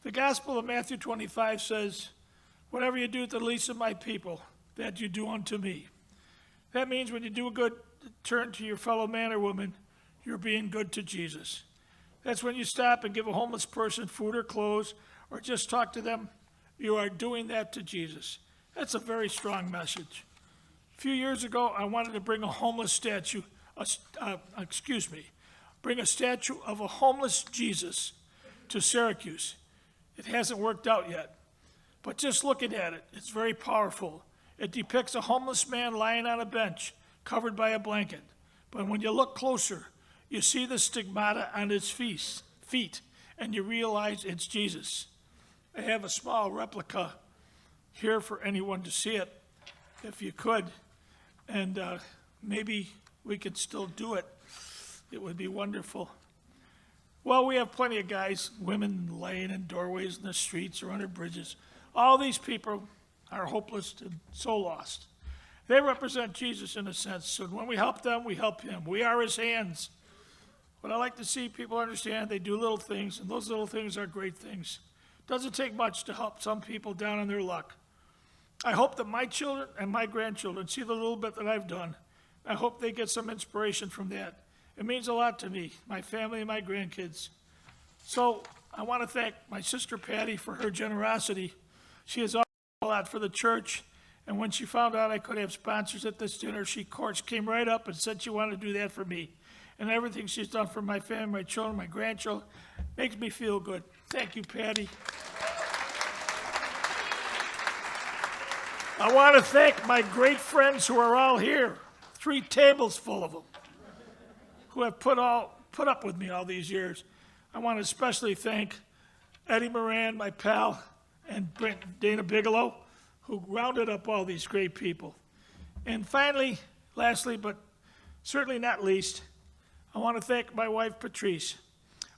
The Gospel of Matthew 25 says, "Whatever you do to the least of my people, that you do unto me." That means when you do a good turn to your fellow man or woman, you're being good to Jesus. That's when you stop and give a homeless person food or clothes, or just talk to them, you are doing that to Jesus. That's a very strong message. A few years ago, I wanted to bring a homeless statue, bring a statue of a homeless Jesus to Syracuse. It hasn't worked out yet, but just looking at it, it's very powerful. It depicts a homeless man lying on a bench, covered by a blanket. But when you look closer, you see the stigmata on his feet, and you realize it's Jesus. I have a small replica here for anyone to see it, if you could, and maybe we could still do it. It would be wonderful. Well, we have plenty of guys, women laying in doorways in the streets or under bridges. All these people are hopeless and so lost. They represent Jesus in a sense, so when we help them, we help him. We are his hands. But I like to see people understand they do little things, and those little things are great things. It doesn't take much to help some people down on their luck. I hope that my children and my grandchildren see the little bit that I've done. I hope they get some inspiration from that. It means a lot to me, my family, and my grandkids. So I want to thank my sister Patti for her generosity. She has done a lot for the church, and when she found out I could have sponsors at this dinner, she, of course, came right up and said she wanted to do that for me. And everything she's done for my family, my children, my grandchildren, makes me feel good. Thank you, Patti. I want to thank my great friends who are all here, 3 tables full of them, who have put up with me all these years. I want to especially thank Eddie Moran, my pal, and Dana Bigelow, who rounded up all these great people. And finally, lastly, but certainly not least, I want to thank my wife, Patrice,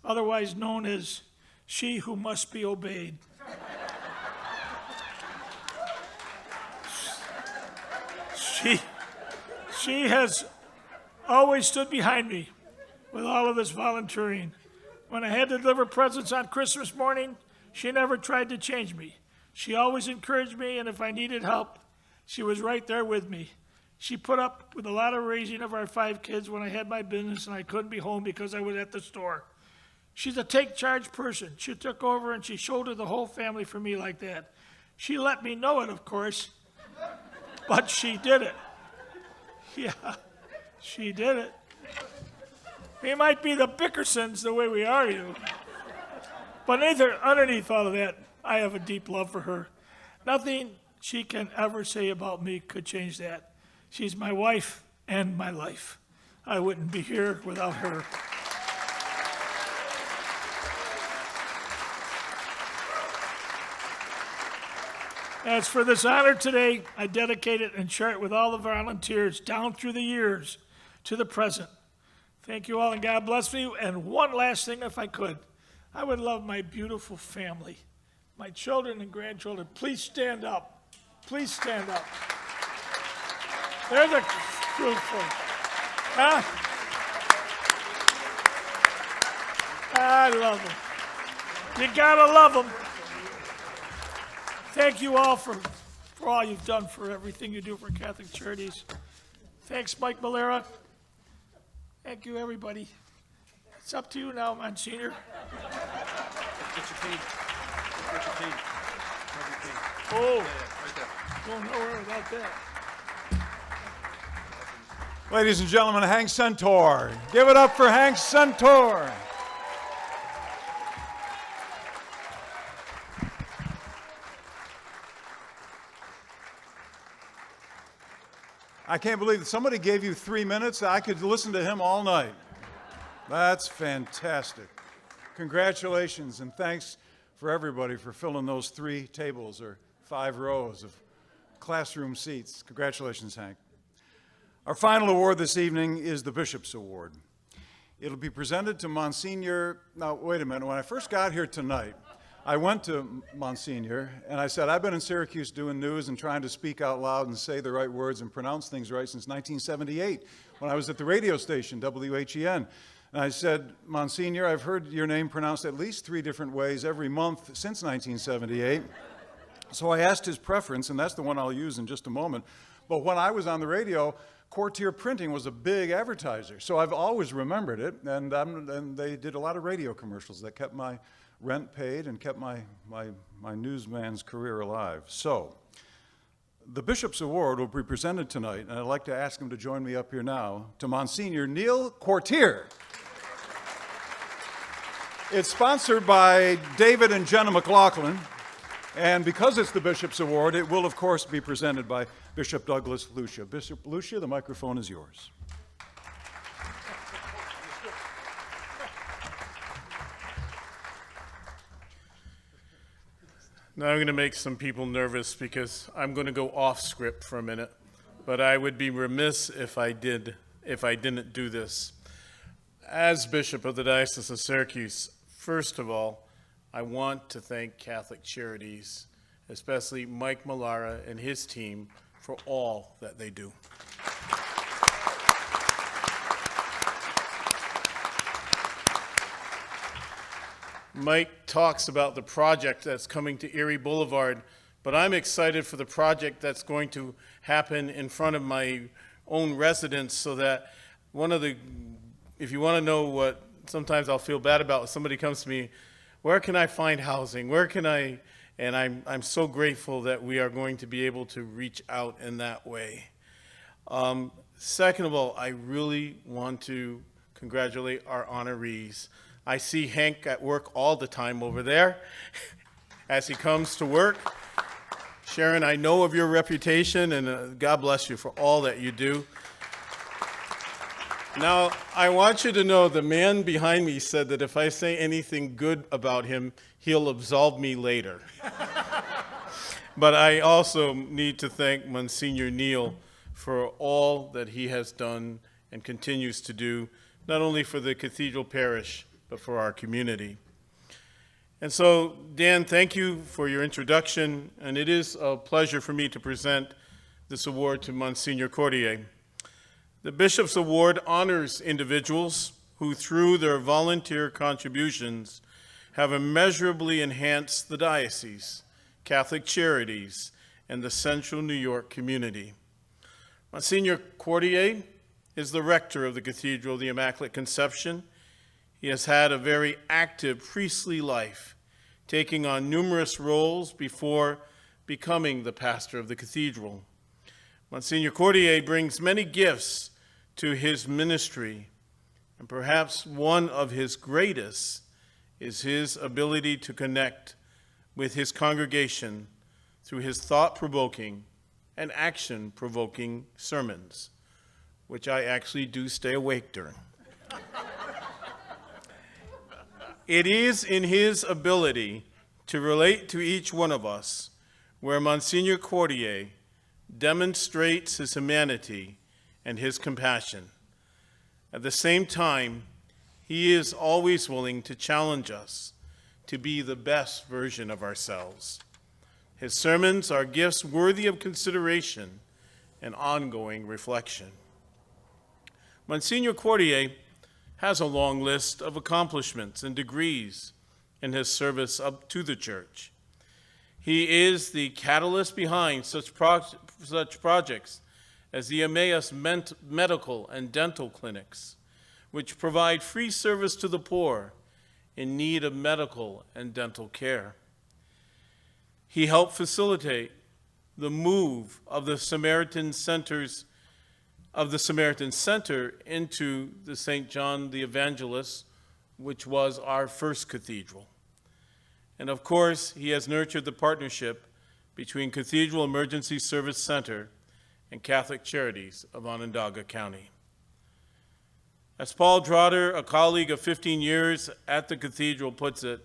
otherwise known as She Who Must Be Obeyed. She has always stood behind me with all of this volunteering. When I had to deliver presents on Christmas morning, she never tried to change me. She always encouraged me, and if I needed help, she was right there with me. She put up with a lot of raising of our 5 kids when I had my business and I couldn't be home because I was at the store. She's a take-charge person. She took over and she shouldered the whole family for me like that. She let me know it, of course, but she did it. Yeah, she did it. We might be the Bickersons the way we argue, but underneath all of that, I have a deep love for her. Nothing she can ever say about me could change that. She's my wife and my life. I wouldn't be here without her. As for this honor today, I dedicate it and share it with all the volunteers down through the years to the present. Thank you all, and God bless you. And one last thing, if I could. I would love my beautiful family, my children and grandchildren. Please stand up. Please stand up. They're the truthful. Huh? I love them. You gotta love them. Thank you all for all you've done, for everything you do for Catholic Charities. Thanks, Mike Melara. Thank you, everybody. It's up to you now, Monsignor. Get your cane. Get your cane. Grab your cane. Oh, Right there. going nowhere without that. Ladies and gentlemen, Hank Centore. Give it up for Hank Centore. I can't believe that somebody gave you 3 minutes. I could listen to him all night. That's fantastic. Congratulations, and thanks for everybody for filling those 3 tables or 5 rows of classroom seats. Congratulations, Hank. Our final award this evening is the Bishop's Award. It'll be presented to Monsignor. Now, wait a minute. When I first got here tonight, I went to Monsignor and I said, I've been in Syracuse doing news and trying to speak out loud and say the right words and pronounce things right since 1978 when I was at the radio station, WHEN. And I said, Monsignor, I've heard your name pronounced at least 3 different ways every month since 1978. So I asked his preference, and that's the one I'll use in just a moment. But when I was on the radio, Quartier Printing was a big advertiser. So I've always remembered it, and they did a lot of radio commercials that kept my rent paid and kept my newsman's career alive. So the Bishop's Award will be presented tonight, and I'd like to ask him to join me up here now, to Monsignor Neal Quartier. It's sponsored by David and Jenna McLaughlin, and because it's the Bishop's Award, it will, of course, be presented by Bishop Douglas Lucia. Bishop Lucia, the microphone is yours. Now I'm going to make some people nervous because I'm going to go off script for a minute, but I would be remiss if I didn't do this. As Bishop of the Diocese of Syracuse, first of all, I want to thank Catholic Charities, especially Mike Melara and his team, for all that they do. Mike talks about the project that's coming to Erie Boulevard, but I'm excited for the project that's going to happen in front of my own residence, so that if you want to know what sometimes I'll feel bad about when somebody comes to me, where can I find housing? Where can I? And I'm so grateful that we are going to be able to reach out in that way. Second of all, I really want to congratulate our honorees. I see Hank at work all the time over there as he comes to work. Sharon, I know of your reputation, and God bless you for all that you do. Now, I want you to know the man behind me said that if I say anything good about him, he'll absolve me later. But I also need to thank Monsignor Neal for all that he has done and continues to do, not only for the Cathedral Parish, but for our community. And so, Dan, thank you for your introduction, and it is a pleasure for me to present this award to Monsignor Quartier. The Bishop's Award honors individuals who, through their volunteer contributions, have immeasurably enhanced the diocese, Catholic Charities, and the Central New York community. Monsignor Quartier is the rector of the Cathedral of the Immaculate Conception. He has had a very active priestly life, taking on numerous roles before becoming the pastor of the cathedral. Monsignor Quartier brings many gifts to his ministry, and perhaps one of his greatest is his ability to connect with his congregation through his thought-provoking and action-provoking sermons, which I actually do stay awake during. It is in his ability to relate to each one of us where Monsignor Quartier demonstrates his humanity and his compassion. At the same time, he is always willing to challenge us to be the best version of ourselves. His sermons are gifts worthy of consideration and ongoing reflection. Monsignor Quartier has a long list of accomplishments and degrees in his service up to the church. He is the catalyst behind such projects as the Emmaus Medical and Dental Clinics, which provide free service to the poor in need of medical and dental care. He helped facilitate the move of the Samaritan Center into the St. John the Evangelist, which was our first cathedral. And of course, he has nurtured the partnership between Cathedral Emergency Service Center and Catholic Charities of Onondaga County. As Paul Drotter, a colleague of 15 years at the cathedral, puts it,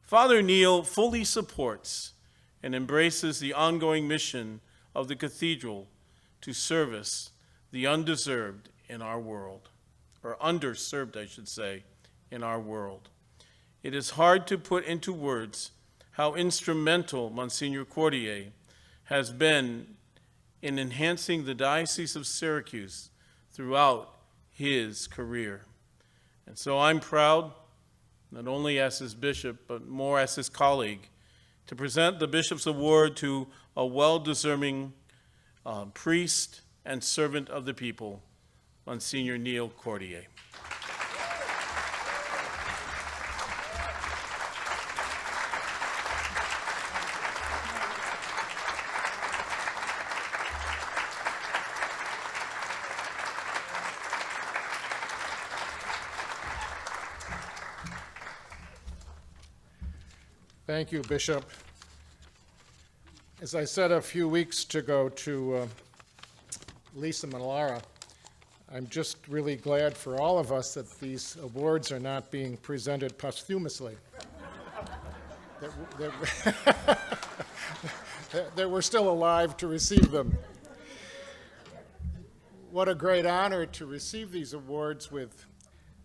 Father Neal fully supports and embraces the ongoing mission of the cathedral to service the undeserved in our world, or underserved, I should say, in our world. It is hard to put into words how instrumental Monsignor Quartier has been in enhancing the Diocese of Syracuse throughout his career. And so I'm proud, not only as his bishop, but more as his colleague, to present the Bishop's Award to a well-deserving priest and servant of the people, Monsignor Neal Quartier. Thank you, Bishop. As I said a few weeks ago to Lisa Melara, I'm just really glad for all of us that these awards are not being presented posthumously. that we're still alive to receive them. What a great honor to receive these awards with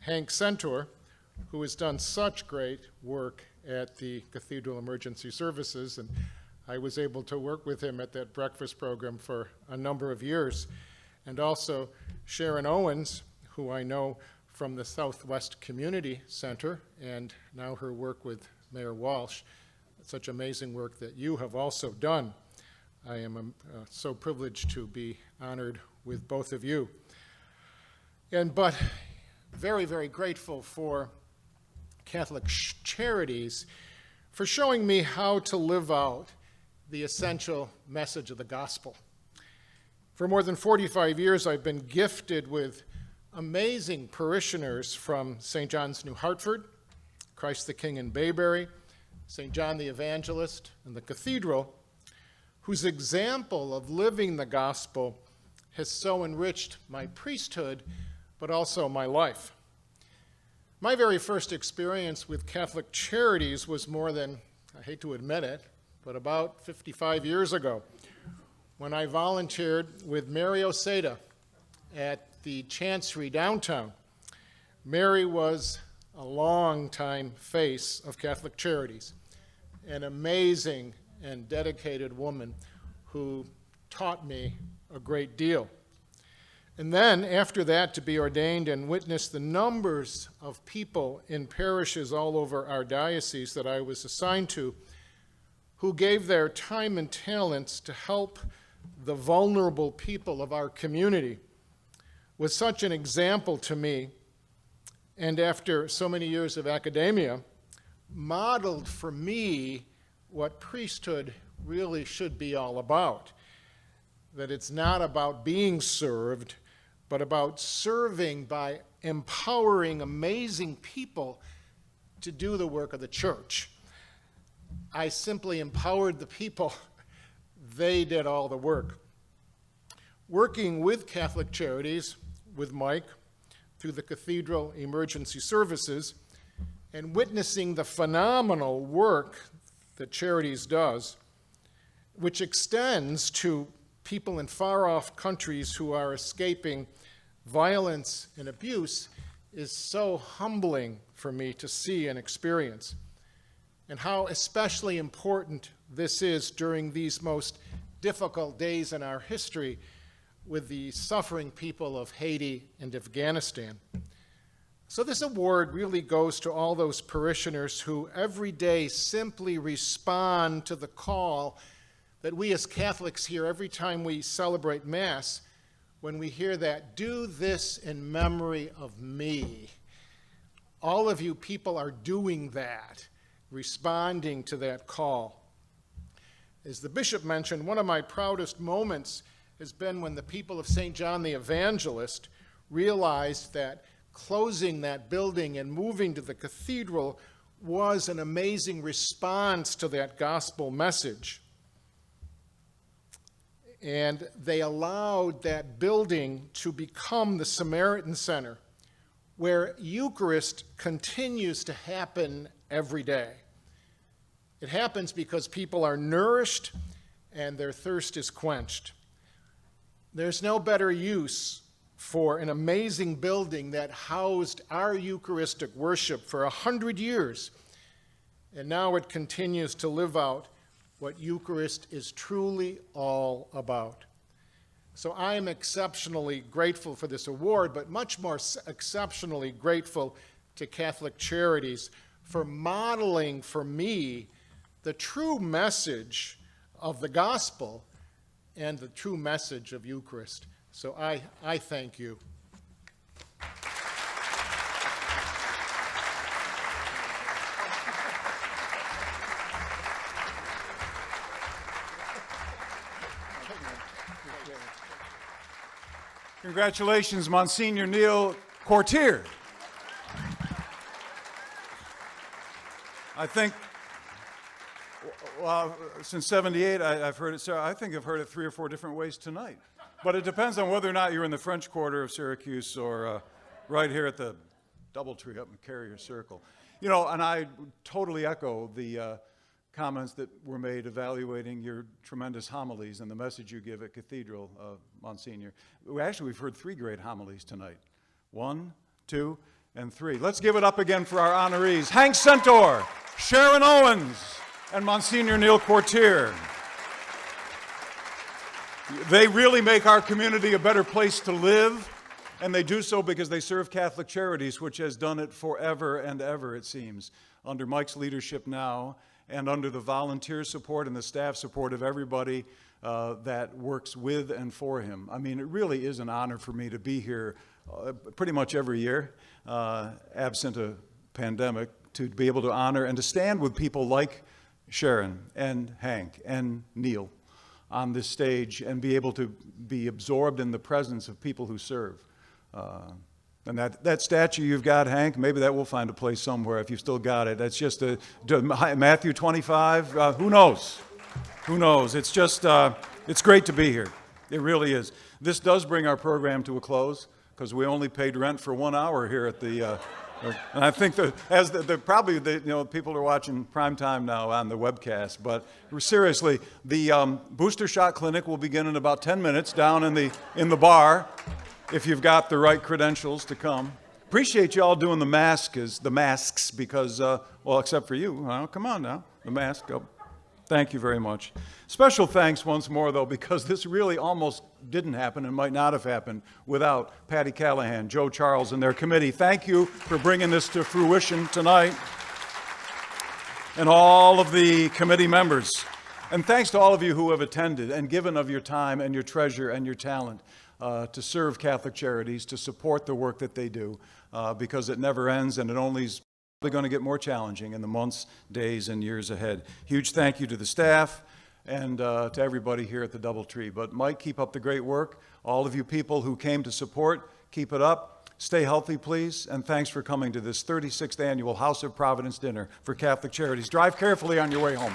Hank Centore, who has done such great work at the Cathedral Emergency Services, and I was able to work with him at that breakfast program for a number of years. And also Sharon Owens, who I know from the Southwest Community Center, and now her work with Mayor Walsh, such amazing work that you have also done. I am so privileged to be honored with both of you. But very, very grateful for Catholic Charities for showing me how to live out the essential message of the gospel. For more than 45 years, I've been gifted with amazing parishioners from St. John's, New Hartford, Christ the King in Bayberry, St. John the Evangelist, and the Cathedral, whose example of living the gospel has so enriched my priesthood, but also my life. My very first experience with Catholic Charities was more than, I hate to admit it, but about 55 years ago, when I volunteered with Mary Oseda at the Chancery downtown. Mary was a long-time face of Catholic Charities, an amazing and dedicated woman who taught me a great deal. And then, after that, to be ordained and witness the numbers of people in parishes all over our diocese that I was assigned to, who gave their time and talents to help the vulnerable people of our community, was such an example to me, and after so many years of academia, modeled for me what priesthood really should be all about. That it's not about being served, but about serving by empowering amazing people to do the work of the church. I simply empowered the people. They did all the work. Working with Catholic Charities, with Mike, through the Cathedral Emergency Services, and witnessing the phenomenal work that Charities does, which extends to people in far-off countries who are escaping violence and abuse, is so humbling for me to see and experience, and how especially important this is during these most difficult days in our history with the suffering people of Haiti and Afghanistan. So this award really goes to all those parishioners who every day simply respond to the call that we as Catholics hear every time we celebrate Mass, when we hear that, do this in memory of me. All of you people are doing that, responding to that call. As the bishop mentioned, one of my proudest moments has been when the people of St. John the Evangelist realized that closing that building and moving to the cathedral was an amazing response to that gospel message. And they allowed that building to become the Samaritan Center, where Eucharist continues to happen every day. It happens because people are nourished and their thirst is quenched. There's no better use for an amazing building that housed our Eucharistic worship for 100 years and now it continues to live out what Eucharist is truly all about. So I am exceptionally grateful for this award, but much more exceptionally grateful to Catholic Charities for modeling for me the true message of the gospel and the true message of Eucharist. So I thank you. Congratulations, Monsignor Neal Quartier. I think, well, since '78, I've heard it, I think I've heard it 3 or 4 different ways tonight. But it depends on whether or not you're in the French Quarter of Syracuse or right here at the Doubletree up in Carrier Circle. You know, and I totally echo the comments that were made evaluating your tremendous homilies and the message you give at Cathedral, Monsignor. Actually, we've heard 3 great homilies tonight. 1, 2, and 3. Let's give it up again for our honorees. Hank Centore, Sharon Owens, and Monsignor Neal Quartier. They really make our community a better place to live, and they do so because they serve Catholic Charities, which has done it forever and ever, it seems, under Mike's leadership now, and under the volunteer support and the staff support of everybody that works with and for him. I mean, it really is an honor for me to be here pretty much every year, absent a pandemic, to be able to honor and to stand with people like Sharon and Hank and Neal on this stage and be able to be absorbed in the presence of people who serve. And that statue you've got, Hank, maybe that will find a place somewhere if you've still got it. That's just Matthew 25. Who knows? Who knows? It's just, it's great to be here. It really is. This does bring our program to a close because we only paid rent for 1 hour here at the, and I think that as probably people are watching prime time now on the webcast, but seriously, the booster shot clinic will begin in about 10 minutes down in the bar. If you've got the right credentials to come. Appreciate you all doing the masks because, well, except for you. Come on now, the mask. Oh, thank you very much. Special thanks once more, though, because this really almost didn't happen and might not have happened without Patti Callahan, Joe Charles, and their committee. Thank you for bringing this to fruition tonight. And all of the committee members. And thanks to all of you who have attended and given of your time and your treasure and your talent. To serve Catholic Charities, to support the work that they do, because it never ends and it only is probably going to get more challenging in the months, days, and years ahead. Huge thank you to the staff and to everybody here at the Doubletree. But Mike, keep up the great work. All of you people who came to support, keep it up. Stay healthy, please, and thanks for coming to this 36th annual House of Providence dinner for Catholic Charities. Drive carefully on your way home.